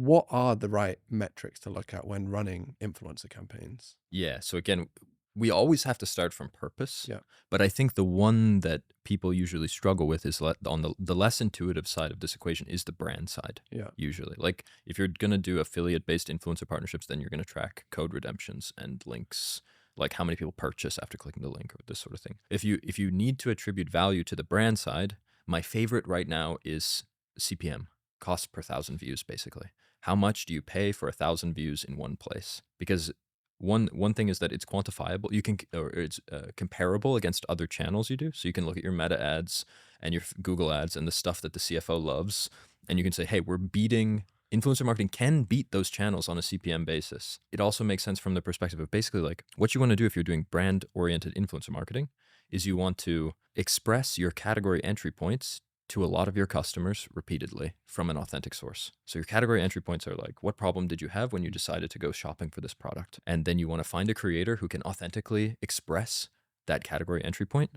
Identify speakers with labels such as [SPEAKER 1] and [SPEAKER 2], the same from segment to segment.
[SPEAKER 1] What are the right metrics to look at when running influencer campaigns?
[SPEAKER 2] Yeah. So again, we always have to start from purpose,
[SPEAKER 1] Yeah.
[SPEAKER 2] but I think the one that people usually struggle with is on the less intuitive side of this equation is the brand side.
[SPEAKER 1] Yeah.
[SPEAKER 2] Usually, like if you're gonna do affiliate-based influencer partnerships, then you're gonna track code redemptions and links, like how many people purchase after clicking the link or this sort of thing. If you need to attribute value to the brand side, my favorite right now is CPM, cost per 1,000 views, basically. How much do you pay for 1,000 views in one place? Because one thing is that it's quantifiable. You can, or it's comparable against other channels you do. So you can look at your Meta ads and your Google ads and the stuff that the CFO loves, and you can say, hey, we're beating. Influencer marketing can beat those channels on a CPM basis. It also makes sense from the perspective of basically like what you want to do if you're doing brand-oriented influencer marketing is you want to express your category entry points to a lot of your customers repeatedly from an authentic source. So your category entry points are like, what problem did you have when you decided to go shopping for this product? And then you want to find a creator who can authentically express that category entry point,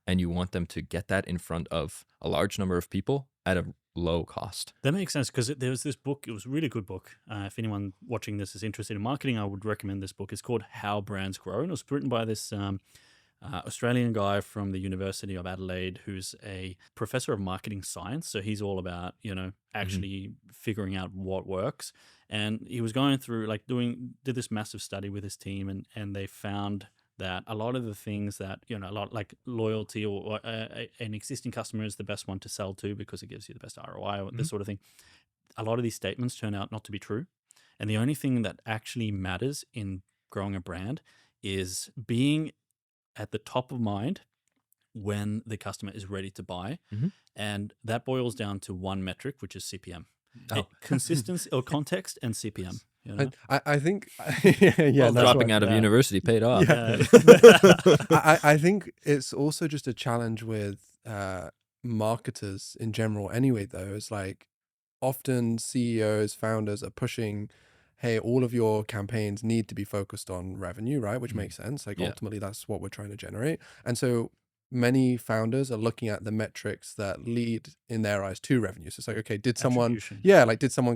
[SPEAKER 2] and you want them to get that in front of a large number of people at a low cost.
[SPEAKER 3] That makes sense because there was this book. It was a really good book. If anyone watching this is interested in marketing, I would recommend this book. It's called How Brands Grow, and it was written by this Australian guy from the University of Adelaide who's a professor of marketing science. So he's all about, actually figuring out what works. And he was going through did this massive study with his team, and they found that a lot of the things that, a lot like loyalty or an existing customer is the best one to sell to because it gives you the best ROI or this sort of thing. A lot of these statements turn out not to be true. And the only thing that actually matters in growing a brand is being at the top of mind when the customer is ready to buy. And that boils down to one metric, which is CPM. Consistency or context and CPM.
[SPEAKER 1] I think,
[SPEAKER 2] Dropping out of university paid off.
[SPEAKER 3] Yeah.
[SPEAKER 1] I think it's also just a challenge with marketers in general anyway, though. It's like often CEOs, founders are pushing, hey, all of your campaigns need to be focused on revenue, right? Which makes sense. Like ultimately that's what we're trying to generate. And so many founders are looking at the metrics that lead in their eyes to revenue. So it's like, okay, did someone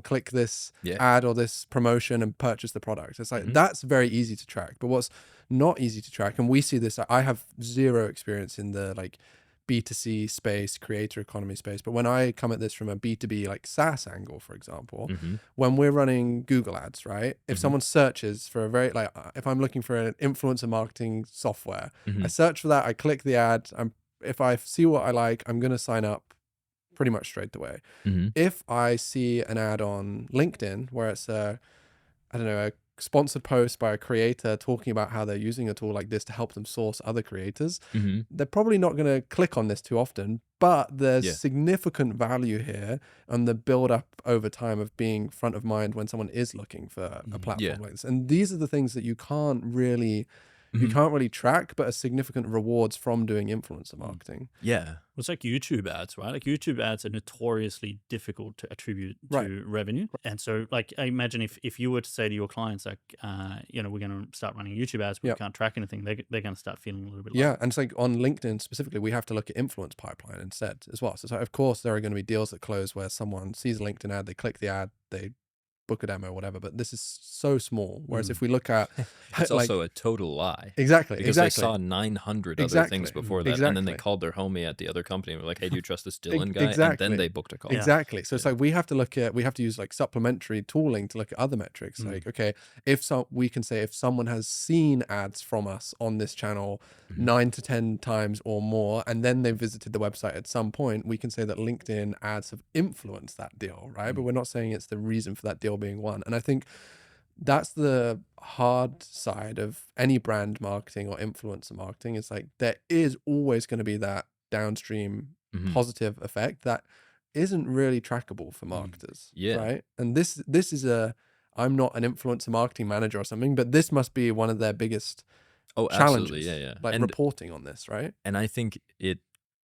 [SPEAKER 1] click this ad or this promotion and purchase the product? It's like, that's very easy to track. But what's not easy to track, and we see this, I have zero experience in the like B2C space, creator economy space. But when I come at this from a B2B like SaaS angle, for example, when we're running Google ads, right? If someone searches for a very, like if I'm looking for an influencer marketing software, I search for that, I click the ad. If I see what I like, I'm going to sign up pretty much straight away. If I see an ad on LinkedIn where it's a sponsored post by a creator talking about how they're using a tool like this to help them source other creators, they're probably not going to click on this too often, but there's significant value here on the build up over time of being front of mind when someone is looking for a platform like this. And these are the things that you can't really track, but are significant rewards from doing influencer marketing.
[SPEAKER 3] Well, it's like YouTube ads, right? Like YouTube ads are notoriously difficult to attribute to revenue. And so like I imagine if you were to say to your clients, like, we're going to start running YouTube ads, but we can't track anything, they're going to start feeling a little bit
[SPEAKER 1] and it's like on LinkedIn specifically, we have to look at influence pipeline instead as well. So it's like, of course, there are going to be deals that close where someone sees a LinkedIn ad, they click the ad, they book a demo or whatever, but this is so small. Whereas if we look at
[SPEAKER 2] it's also a total lie.
[SPEAKER 1] Exactly.
[SPEAKER 2] Because they saw 900 other things before that. And then they called their homie at the other company and were like, hey, do you trust this Dylan guy? And then they booked a call.
[SPEAKER 1] Exactly. So it's like we have to use like supplementary tooling to look at other metrics. Like, okay, we can say if someone has seen ads from us on this channel 9 to 10 times or more, and then they visited the website at some point, we can say that LinkedIn ads have influenced that deal, right? But we're not saying it's the reason for that deal being won. And I think that's the hard side of any brand marketing or influencer marketing. It's like there is always going to be that downstream positive effect that isn't really trackable for marketers, right? And this is I'm not an influencer marketing manager or something, but this must be one of their biggest challenges. Like reporting on this, right?
[SPEAKER 2] And I think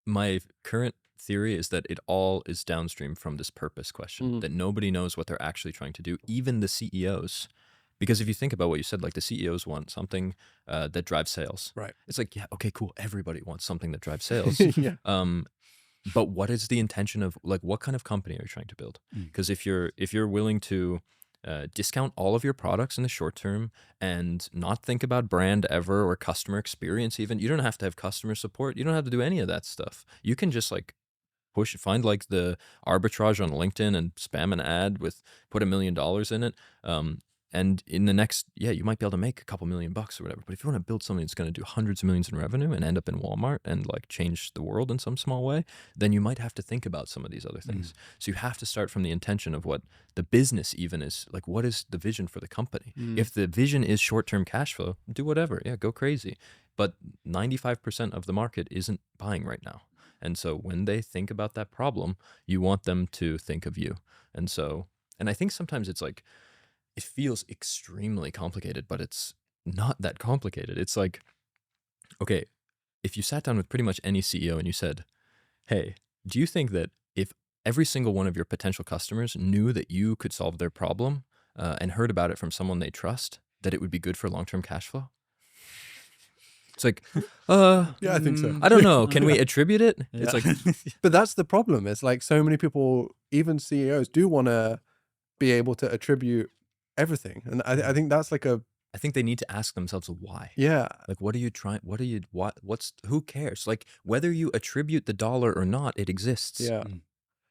[SPEAKER 2] my current theory is that it all is downstream from this purpose question, that nobody knows what they're actually trying to do, even the CEOs. Because if you think about what you said, like the CEOs want something that drives sales.
[SPEAKER 1] Right.
[SPEAKER 2] It's like, yeah, okay, cool. Everybody wants something that drives sales. but what is the intention of, like, what kind of company are you trying to build?
[SPEAKER 3] Mm.
[SPEAKER 2] Because if you're willing to discount all of your products in the short term and not think about brand ever or customer experience, even, you don't have to have customer support. You don't have to do any of that stuff. You can just like find like the arbitrage on LinkedIn and spam an ad with, put $1 million in it. And in the next, you might be able to make a couple $1,000,000 or whatever. But if you want to build something that's going to do hundreds of millions in revenue and end up in Walmart and like change the world in some small way, then you might have to think about some of these other things. So you have to start from the intention of what the business even is, like, what is the vision for the company? If the vision is short-term cash flow, do whatever. Yeah, go crazy. But 95% of the market isn't buying right now. And so when they think about that problem, you want them to think of you. And I think sometimes it's like, it feels extremely complicated, but it's not that complicated. It's like, okay, if you sat down with pretty much any CEO and you said, hey, do you think that if every single one of your potential customers knew that you could solve their problem and heard about it from someone they trust, that it would be good for long-term cash flow? It's like,
[SPEAKER 1] Yeah, I think so.
[SPEAKER 2] I don't know. Can we attribute it? It's like,
[SPEAKER 1] But that's the problem. It's like so many people, even CEOs, do want to be able to attribute everything. And I think that's like
[SPEAKER 2] I think they need to ask themselves why.
[SPEAKER 1] yeah.
[SPEAKER 2] Like, what are you trying? Who cares? Like, whether you attribute the dollar or not, it exists.
[SPEAKER 1] Yeah.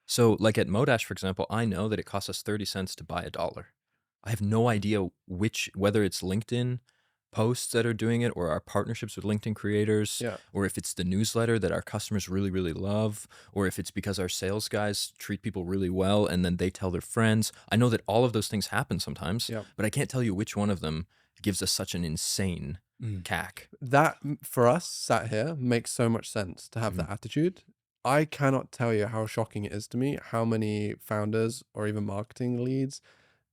[SPEAKER 2] So like at Modash, for example, I know that it costs us 30 cents to buy $1. I have no idea whether it's LinkedIn posts that are doing it, or our partnerships with LinkedIn creators,
[SPEAKER 1] Yeah.
[SPEAKER 2] or if it's the newsletter that our customers really, really love, or if it's because our sales guys treat people really well and then they tell their friends. I know that all of those things happen sometimes,
[SPEAKER 1] Yeah.
[SPEAKER 2] but I can't tell you which one of them gives us such an insane CAC.
[SPEAKER 1] That for us sat here makes so much sense to have that attitude. I cannot tell you how shocking it is to me how many founders or even marketing leads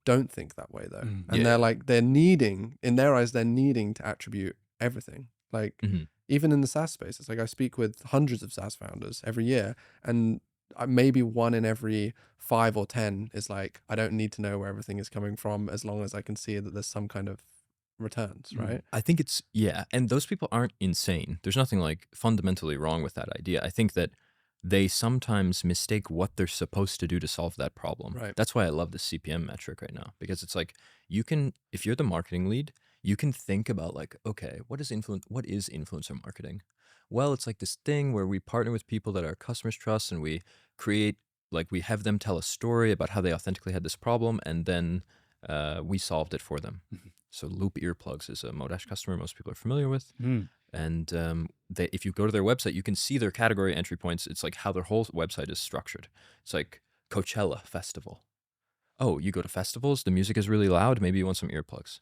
[SPEAKER 1] don't think that way though. And
[SPEAKER 2] Yeah.
[SPEAKER 1] they're like, in their eyes, they're needing to attribute everything. Like even in the SaaS space, it's like I speak with hundreds of SaaS founders every year, and maybe 1 in every 5 or 10 is like, I don't need to know where everything is coming from as long as I can see that there's some kind of returns, right?
[SPEAKER 2] I think it's, and those people aren't insane. There's nothing like fundamentally wrong with that idea. I think that they sometimes mistake what they're supposed to do to solve that problem.
[SPEAKER 1] Right.
[SPEAKER 2] That's why I love the CPM metric right now, because it's like, if you're the marketing lead, you can think about like, okay, what is influencer marketing? Well, it's like this thing where we partner with people that our customers trust, and we have them tell a story about how they authentically had this problem, and then we solved it for them. So Loop earplugs is a Modash customer most people are familiar with. And if you go to their website, you can see their category entry points. It's like how their whole website is structured. It's like Coachella Festival. Oh, you go to festivals, the music is really loud. Maybe you want some earplugs.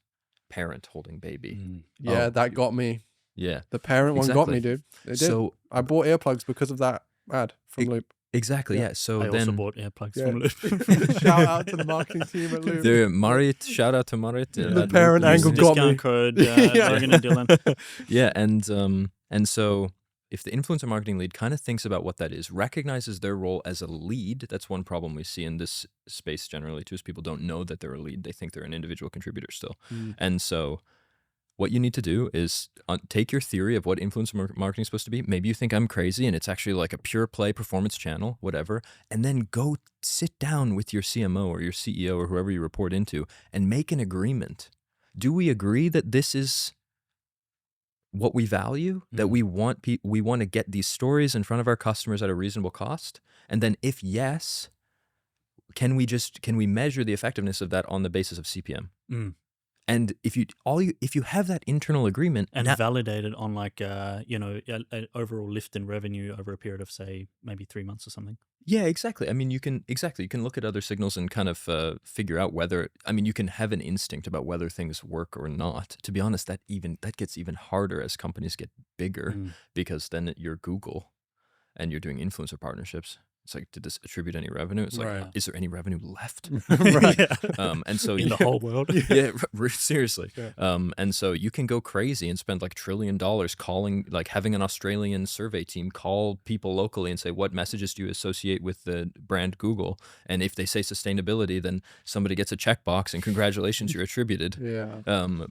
[SPEAKER 2] Parent holding baby.
[SPEAKER 1] Yeah, that got me.
[SPEAKER 2] Yeah.
[SPEAKER 1] The parent one got
[SPEAKER 2] Exactly.
[SPEAKER 1] me, dude. It did.
[SPEAKER 2] So
[SPEAKER 1] I bought earplugs because of that ad from Loop.
[SPEAKER 2] exactly, yeah. So
[SPEAKER 3] I
[SPEAKER 2] then
[SPEAKER 3] also bought earplugs
[SPEAKER 1] Yeah.
[SPEAKER 3] from Loop.
[SPEAKER 1] Shout out to the marketing team at Loop.
[SPEAKER 2] there, Marit, shout out to Marit.
[SPEAKER 1] The parent angle
[SPEAKER 3] Use
[SPEAKER 1] got me.
[SPEAKER 3] discount code
[SPEAKER 1] Yeah.
[SPEAKER 3] Logan and Dylan.
[SPEAKER 2] Yeah, and so if the influencer marketing lead kind of thinks about what that is, recognizes their role as a lead, that's one problem we see in this space generally too, is people don't know that they're a lead. They think they're an individual contributor still. And so what you need to do is take your theory of what influencer marketing is supposed to be. Maybe you think I'm crazy and it's actually like a pure play performance channel, whatever, and then go sit down with your CMO or your CEO or whoever you report into and make an agreement. Do we agree that this is what we value, that we want to get these stories in front of our customers at a reasonable cost? And then if yes, can we measure the effectiveness of that on the basis of CPM? And if you have that internal agreement
[SPEAKER 3] and validate it on like an overall lift in revenue over a period of say maybe 3 months or something.
[SPEAKER 2] Yeah, exactly. I mean, you can look at other signals and kind of figure out whether, you can have an instinct about whether things work or not. To be honest, that gets even harder as companies get bigger, because then you're Google and you're doing influencer partnerships. It's like, did this attribute any revenue? It's like,
[SPEAKER 1] Right.
[SPEAKER 2] is there any revenue left?
[SPEAKER 1] Right.
[SPEAKER 2] And so
[SPEAKER 3] In the whole world.
[SPEAKER 2] yeah, seriously.
[SPEAKER 1] Yeah.
[SPEAKER 2] And so you can go crazy and spend like $1 trillion calling, like having an Australian survey team call people locally and say, what messages do you associate with the brand Google? And if they say sustainability, then somebody gets a checkbox and congratulations, you're attributed.
[SPEAKER 1] Yeah.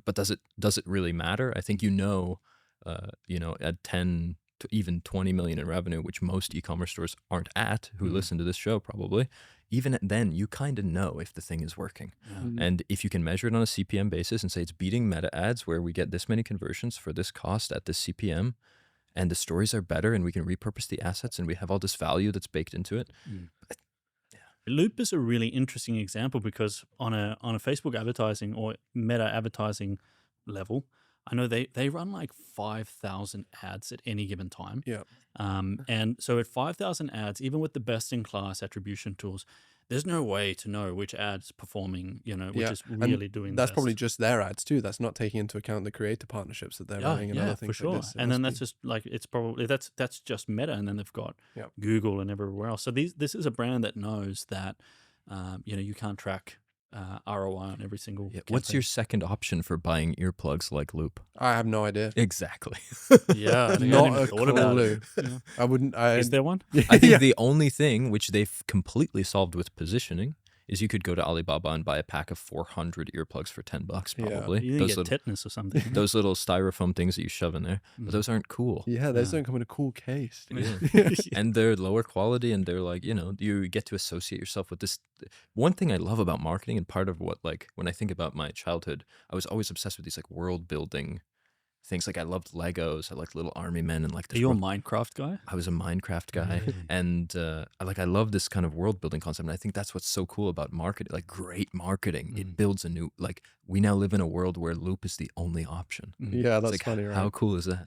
[SPEAKER 2] But does it really matter? I think at 10 to even 20 million in revenue, which most e-commerce stores aren't at, who listen to this show probably, even then you kind of know if the thing is working. And if you can measure it on a CPM basis and say it's beating meta ads where we get this many conversions for this cost at this CPM, and the stories are better and we can repurpose the assets and we have all this value that's baked into it.
[SPEAKER 3] Loop is a really interesting example because on a Facebook advertising or meta advertising level, I know they run like 5,000 ads at any given time.
[SPEAKER 1] Yeah.
[SPEAKER 3] And so at 5,000 ads, even with the best in class attribution tools, there's no way to know which ad's performing, which is really doing
[SPEAKER 1] that's
[SPEAKER 3] best.
[SPEAKER 1] probably just their ads too. That's not taking into account the creator partnerships that they're running and other things
[SPEAKER 3] for sure.
[SPEAKER 1] like this.
[SPEAKER 3] And then that's just like, it's probably that's just Meta, and then they've got Google and everywhere else. So this is a brand that knows that you can't track ROI on every single
[SPEAKER 2] What's
[SPEAKER 3] campaign.
[SPEAKER 2] your second option for buying earplugs like Loop?
[SPEAKER 1] I have no idea.
[SPEAKER 2] Exactly.
[SPEAKER 3] Yeah, I
[SPEAKER 1] Not
[SPEAKER 3] hadn't even
[SPEAKER 1] a
[SPEAKER 3] thought about
[SPEAKER 1] clue.
[SPEAKER 3] it.
[SPEAKER 1] I wouldn't.
[SPEAKER 3] Is there one?
[SPEAKER 2] I think the only thing which they've completely solved with positioning is you could go to Alibaba and buy a pack of 400 earplugs for $10 probably.
[SPEAKER 3] You can get tetanus or something.
[SPEAKER 2] Those little styrofoam things that you shove in there, but those aren't cool.
[SPEAKER 1] Yeah, those don't come in a cool case.
[SPEAKER 2] And they're lower quality, and they're like, you get to associate yourself with this. One thing I love about marketing, and part of what, like, when I think about my childhood, I was always obsessed with these like world building things. Like I loved Legos, I liked little army men, and like this.
[SPEAKER 3] Are you a Minecraft guy?
[SPEAKER 2] I was a Minecraft guy, and I love this kind of world building concept. And I think that's what's so cool about marketing, like great marketing. It builds a new, like, we now live in a world where Loop is the only option.
[SPEAKER 1] Yeah, that's
[SPEAKER 2] It's like,
[SPEAKER 1] funny, right?
[SPEAKER 2] how cool is that?